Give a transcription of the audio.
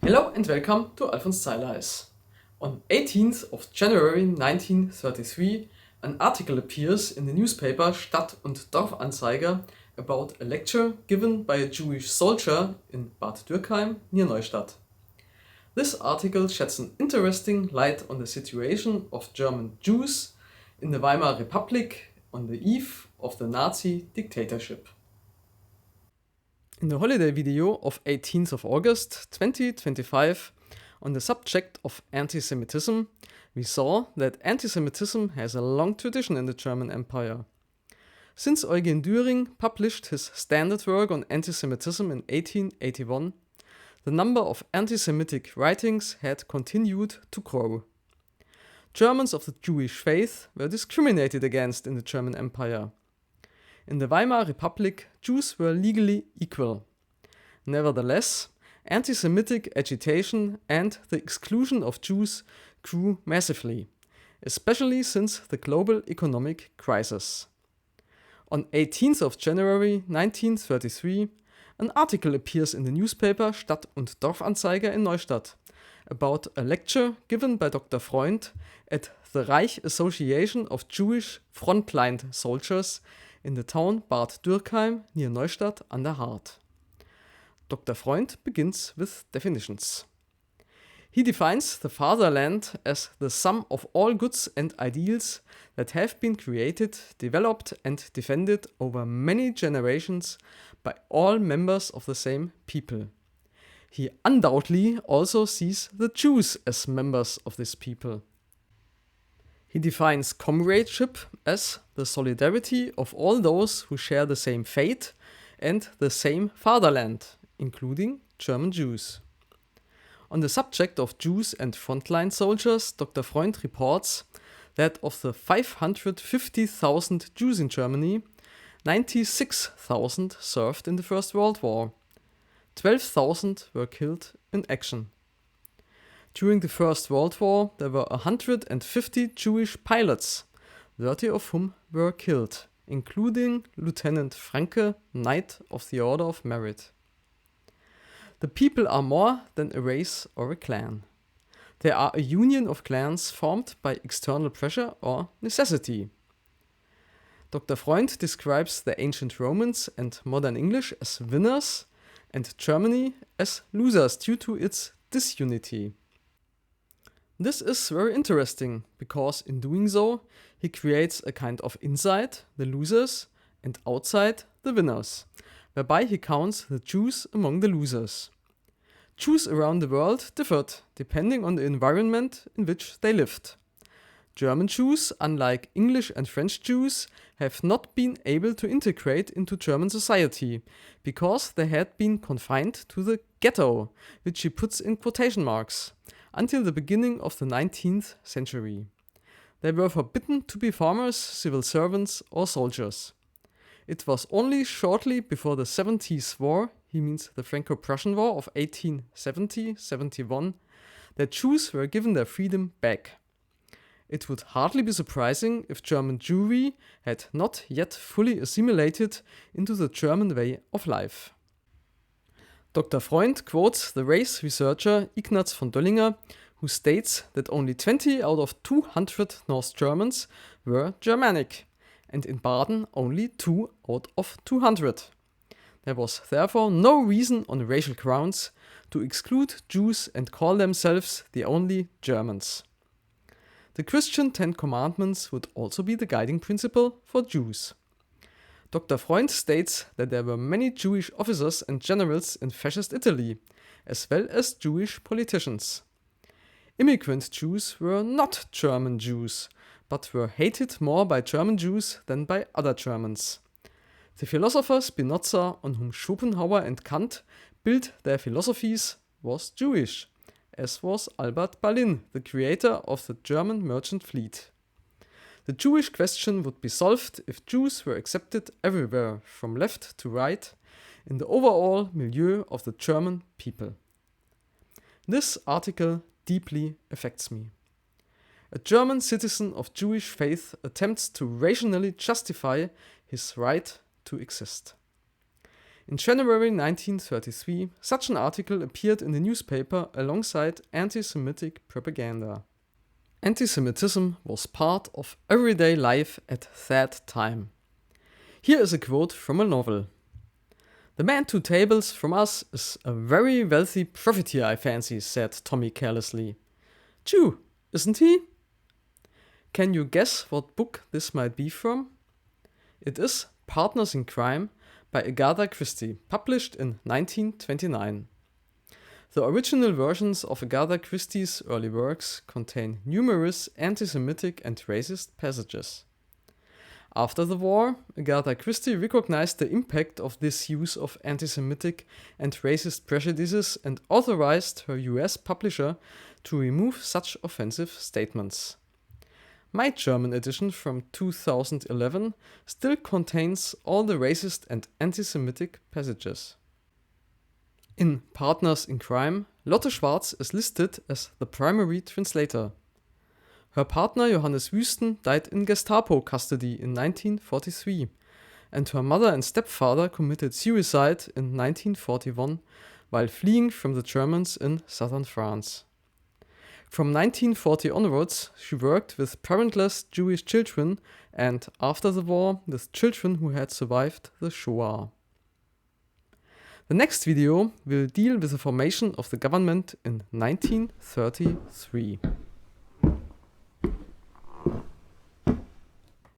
Hello and welcome to Alphonse Zeilers. On 18th of January 1933, an article appears in the newspaper Stadt- und Dorfanzeiger about a lecture given by a Jewish soldier in Bad Dürkheim near Neustadt. This article sheds an interesting light on the situation of German Jews in the Weimar Republic on the eve of the Nazi dictatorship. In the holiday video of 18th of August 2025 on the subject of anti-Semitism, we saw that anti-Semitism has a long tradition in the German Empire. Since Eugen Düring published his standard work on anti-Semitism in 1881, the number of anti-Semitic writings had continued to grow. Germans of the Jewish faith were discriminated against in the German Empire. In the Weimar Republic, Jews were legally equal. Nevertheless, anti-Semitic agitation and the exclusion of Jews grew massively, especially since the global economic crisis. On 18th of January 1933, an article appears in the newspaper Stadt- und Dorfanzeiger in Neustadt about a lecture given by Dr. Freund at the Reich Association of Jewish Frontline Soldiers in the town Bad Dürkheim near Neustadt an der Hart. Dr. Freund begins with definitions. He defines the fatherland as the sum of all goods and ideals that have been created, developed and defended over many generations by all members of the same people. He undoubtedly also sees the Jews as members of this people. He defines comradeship as the solidarity of all those who share the same fate and the same fatherland, including German Jews. On the subject of Jews and frontline soldiers, Dr. Freund reports that of the 550,000 Jews in Germany, 96,000 served in the First World War. 12,000 were killed in action. During the First World War, there were 150 Jewish pilots, 30 of whom were killed, including Lieutenant Franke, Knight of the Order of Merit. The people are more than a race or a clan. They are a union of clans formed by external pressure or necessity. Dr. Freund describes the ancient Romans and modern English as winners and Germany as losers due to its disunity. This is very interesting because in doing so, he creates a kind of inside, the losers, and outside, the winners, whereby he counts the Jews among the losers. Jews around the world differed depending on the environment in which they lived. German Jews, unlike English and French Jews, have not been able to integrate into German society because they had been confined to the ghetto, which he puts in quotation marks, until the beginning of the 19th century. They were forbidden to be farmers, civil servants or soldiers. It was only shortly before the 70s War, he means the Franco-Prussian War of 1870-71, that Jews were given their freedom back. It would hardly be surprising if German Jewry had not yet fully assimilated into the German way of life. Dr. Freund quotes the race researcher Ignaz von Döllinger, who states that only 20 out of 200 North Germans were Germanic, and in Baden only 2 out of 200. There was therefore no reason on racial grounds to exclude Jews and call themselves the only Germans. The Christian Ten Commandments would also be the guiding principle for Jews. Dr. Freund states that there were many Jewish officers and generals in fascist Italy, as well as Jewish politicians. Immigrant Jews were not German Jews, but were hated more by German Jews than by other Germans. The philosopher Spinoza, on whom Schopenhauer and Kant built their philosophies, was Jewish, as was Albert Ballin, the creator of the German merchant fleet. The Jewish question would be solved if Jews were accepted everywhere, from left to right, in the overall milieu of the German people. This article deeply affects me. A German citizen of Jewish faith attempts to rationally justify his right to exist. In January 1933, such an article appeared in the newspaper alongside anti-Semitic propaganda. Anti-Semitism was part of everyday life at that time. Here is a quote from a novel. "The man 2 tables from us is a very wealthy profiteer, I fancy," said Tommy carelessly. "Jew, isn't he?" Can you guess what book this might be from? It is Partners in Crime by Agatha Christie, published in 1929. The original versions of Agatha Christie's early works contain numerous anti-Semitic and racist passages. After the war, Agatha Christie recognized the impact of this use of anti-Semitic and racist prejudices and authorized her US publisher to remove such offensive statements. My German edition from 2011 still contains all the racist and anti-Semitic passages. In Partners in Crime, Lotte Schwarz is listed as the primary translator. Her partner Johannes Wüsten died in Gestapo custody in 1943, and her mother and stepfather committed suicide in 1941 while fleeing from the Germans in southern France. From 1940 onwards, she worked with parentless Jewish children and, after the war, with children who had survived the Shoah. The next video will deal with the formation of the government in 1933.